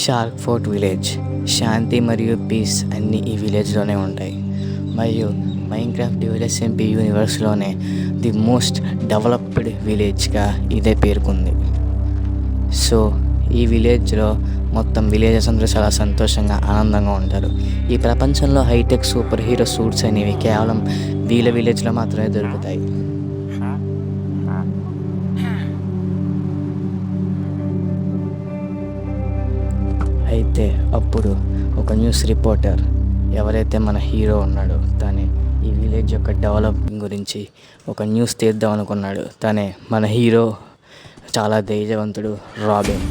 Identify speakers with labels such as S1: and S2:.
S1: Shark fort village. శాంతి మరియు piece అన్నీ ఈ విలేజ్లోనే ఉంటాయి. మరియు మైన్క్రాఫ్ట్ డివైఎస్ఎంపీ యూనివర్స్లోనే ది మోస్ట్ డెవలప్డ్ విలేజ్గా ఇదే పేర్కొంది. సో ఈ విలేజ్లో మొత్తం విలేజెస్ అందరూ చాలా సంతోషంగా ఆనందంగా ఉంటారు. ఈ ప్రపంచంలో హైటెక్ సూపర్ హీరో సూట్స్ అనేవి కేవలం వీళ్ళ విలేజ్లో మాత్రమే దొరుకుతాయి. అయితే అప్పుడు ఒక న్యూస్ రిపోర్టర్, ఎవరైతే మన హీరో ఉన్నాడో తనే ఈ విలేజ్ యొక్క డెవలపింగ్ గురించి ఒక న్యూస్ తీద్దాం అనుకున్నాడు. తనే మన హీరో, చాలా ధైర్యవంతుడు రాబిన్.